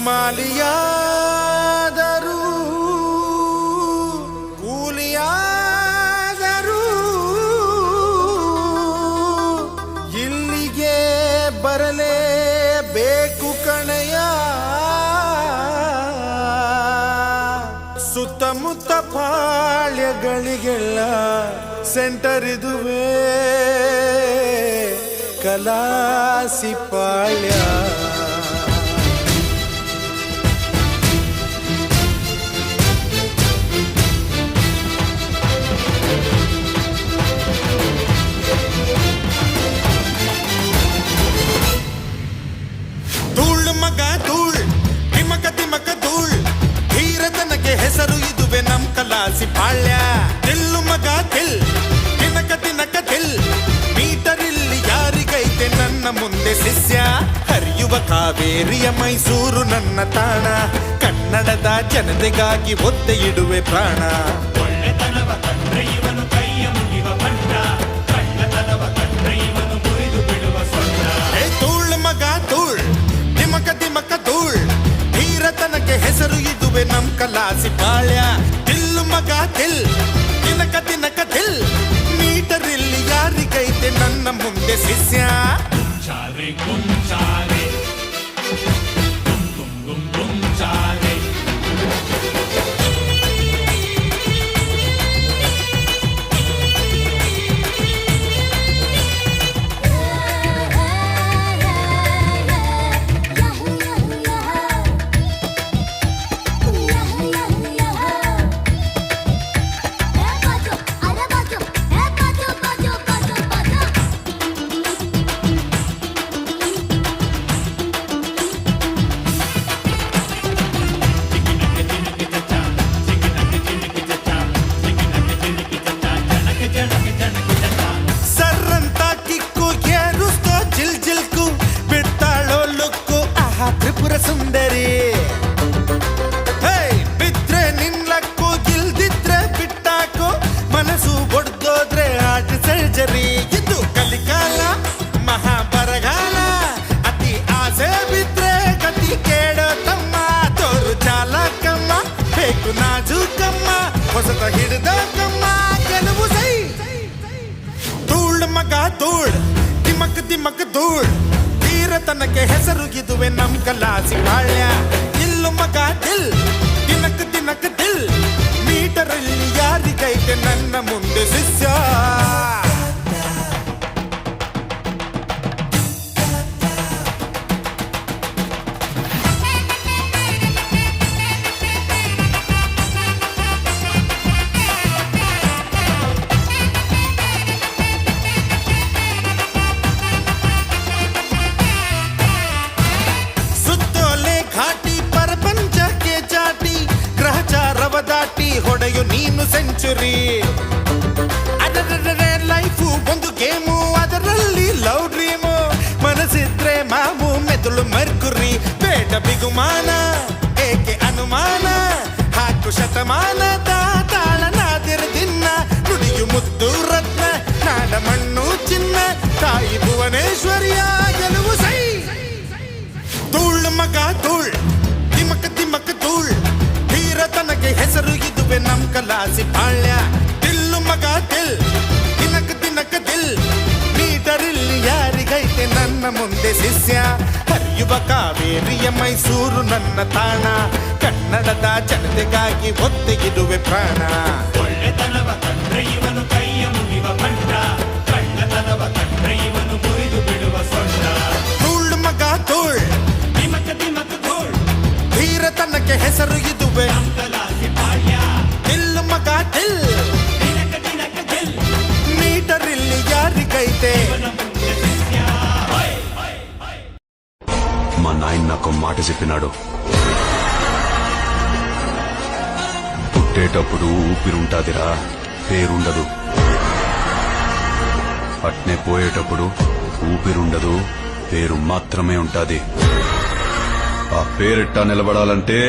ಮಾಲಿಯಾದರೂ ಕೂಲಿಯಾದರೂ ಇಲ್ಲಿಗೆ ಬರಲೇಬೇಕು ಕಣೆಯ. ಸುತ್ತಮುತ್ತ ಪಾಳ್ಯಗಳಿಗೆಲ್ಲ ಸೆಂಟರ್ ಇದುವೇ ಕಲಾಸಿ ಪಾಳ್ಯ. ಧೂಳ್ ಮಗ ಧೂಳ್ ತಿಮಕ ತಿಮಕ ಧೂಳ್ ಧೀರತನಕ್ಕೆ ಹೆಸರು ಇದುವೆ ನಮ್ ಕಲಾಸಿ ಪಾಳ್ಯ. ತಿಲ್ಲು ಮಗ ತಿಲ್ ತಿನಕ ತಿನಕ ತಿಲ್ ಮೀಟರ್ ಇಲ್ಲಿ ಯಾರಿಗೈತೆ ನನ್ನ ಮುಂದೆ ಶಿಷ್ಯ. ಹರಿಯುವ ಕಾವೇರಿಯ ಮೈಸೂರು ನನ್ನ ತಾಣ, ಕನ್ನಡದ ಜನತೆಗಾಗಿ ಒತ್ತೆ ಇಡುವೆ ಪ್ರಾಣ. ಒಳ್ಳೆತನವ ಕಂಡ್ರೆ ಇವನು ಕೈಯ ಮುಗಿವ ಬಂಟ, ಕಳ್ಳತನವ ಕಂಡ್ರೆ ಇವನು ಮುರಿದು ಬಿಡುವ ಸೊಂಟ. ಧೂಳ್ ಮಗ ಧೂಳ್ ತಿಮಕ ತಿಮಕ ಧೂಳ್ ಧೀರತನಕ್ಕೆ ಹೆಸರು ಇದುವೆ ನಮ್ ಕಲಾಸಿ ಪಾಳ್ಯ. ತಿಲ್ಲು ಮಗ ತಿಲ್ ತಿನಕ ತಿನಕ ತಿಲ್ ಮೀಟರ್ ಇಲ್ಲಿ ಯಾರಿಗೈತೆ ನನ್ನ ಮುಂದೆ ಶಿಷ್ಯ. ಚಾರೆ ಕುಂಚಾರೆ ಗುಂ ಗುಂ ಗುಂ ಗುಂಚಾರೆ. ಸರ್ರಂತ ಕಿಕ್ಕು ಏರುಸ್ತೋ ಜಿಲ್ ಜಿಲ್ಕು ಬಿಡ್ತಾಳೋ ಲುಕ್ಕು ಆಹಾ ತ್ರಿಪುರ ಸುಂದರಿ. ಬಿದ್ರೆ ನಿನ್ಲಕ್ಕು ಗಿಲ್ದಿದ್ರೆ ಬಿಟ್ಟಾಕು ಮನಸ್ಸು ಒಡ್ದೋದ್ರೆ ಆರ್ಟ್ ಸರ್ಜರಿ. ಇದು ಕಲಿಕಾಲ ಮಹಾ ಬರಗಾಲ, ಅತಿ ಆಸೆ ಬಿದ್ರೆ ಗತಿ ಕೇಳೋ ತಮ್ಮ. ತೋರು ಚಾಲಕಮ್ಮ ಬೇಕು ನಾಜೂಕಮ್ಮ, ಹೊಸತ ಹಿಡಿದ ಕಮ್ಮ ಕೆಲವು ಸೈ. ಧೂಳ್ ಮಗ ಧೂಳ್ ತಿಮಕ್ ತಿಮಕ್ ಧೂಳ್ ಧೀರತನಕ್ಕೆ ಹೆಸರು ಇದುವೆ ನಮ್ ಕಲಾಸಿ ಪಾಳ್ಯ. ಇಲ್ಲು ಮಗ ದಿಲ್ ತಿನಕ್ ತಿನಕ್ ದಿಲ್ ಮೀಟರ್ ಅಲ್ಲಿ ಯಾರಿಗೈತೆ ನನ್ನ ಮುಂದೆ ಶಿಷ್ಯ. ಸುತ್ತೋಲೆ ಘಾಟಿ ಪ್ರಪಂಚಕ್ಕೆ ಚಾಟಿ ಗ್ರಹಚಾರವ ದಾಟಿ ಹೊಡೆಯು ನೀನು ಸೆಂಚುರಿ. ಅದರ ಲೈಫು ಒಂದು ಗೇಮು, ಅದರಲ್ಲಿ ಲವ್ ಡ್ರೀಮು. ಮನಸ್ಸಿದ್ರೆ ಮಾಮು ಮೆದುಳು ಮರ್ಕುರಿ. ಬೇಡ ಬಿಗುಮಾನ ಏಕೆ ಅನುಮಾನ, ಹಾಕು ಶತಮಾನದ ತಾಳನಾದಿರ ದಿನ. ನುಡಿಯು ಮುದ್ದು ರತ್ನ ನಾಡ ಮಣ್ಣು ಚಿನ್ನ, ತಾಯಿ ಭುವನೇಶ್ವರಿಯ ಗೆಲುವು ಸೈ. ಧೂಳ್ ಮಗ ಧೂಳ್ ತಿಮಕ ತಿಮಕ ಧೂಳ್ ಧೀರತನಕ್ಕೆ ಹೆಸರು ಇದುವೆ ನಮ್ ಕಲಾಸಿ ಪಾಳ್ಯ. ತಿಲ್ಲು ಮಗ ತಿಲ್ ತಿನಕ ತಿನಕ ದಿಲ್ ಮೀಟರ್ ಇಲ್ಲಿ ಯಾರಿಗೈತೆ ನನ್ನ ಮುಂದೆ ಶಿಷ್ಯ. ಹರಿಯುವ ಕಾವೇರಿಯ ಮೈಸೂರು ನನ್ನ ತಾಣ, ಕನ್ನಡದ ಜನತೆಗಾಗಿ ಒತ್ತೆ ಇಡುವೆ ಪ್ರಾಣ. ಒಳ್ಳೆತನವ ಕಂಡ್ರೆ ಇವನು ಕೈಯ ಮುಗಿವ ಬಂಟ, ಕಳ್ಳತನವ ಕಂಡ್ರೆ ಇವನು ಮುರಿದು ಬಿಡುವ ಸೊಂಟ. ಧೂಳ್ ಮಗ ಧೂಳ್ ತಿಮಕ ತಿಮಕ ಧೂಳ್ ಧೀರತನಕ್ಕೆ ಹೆಸರು ಇದುವೆ ನಮ್ ಕಲಾಸಿ ಪಾಳ್ಯ. ತಿಲ್ಲು ಮಗ ತಿಲ್ ತಿನಕ ತಿನಕ ದಿಲ್ ಮೀಟರ್ ಇಲ್ಲಿ ಯಾರಿಗೈತೆ. ಇವನ ಮುಂದೆ ಶಿಷ್ಯ. ಹೊಯ್ ಹೊಯ್ ಹೊಯ್. మా నాయన నాకు మాట చెప్పినాడు, పుట్టేటప్పుడు ఊపిరుంటాదిరా, పేరుండదు. అట్నే పోయేటప్పుడు ఊపిరుండదు, పేరు మాత్రమే ఉంటాది. ఆ పేరెట్టా నిలబడాలంటే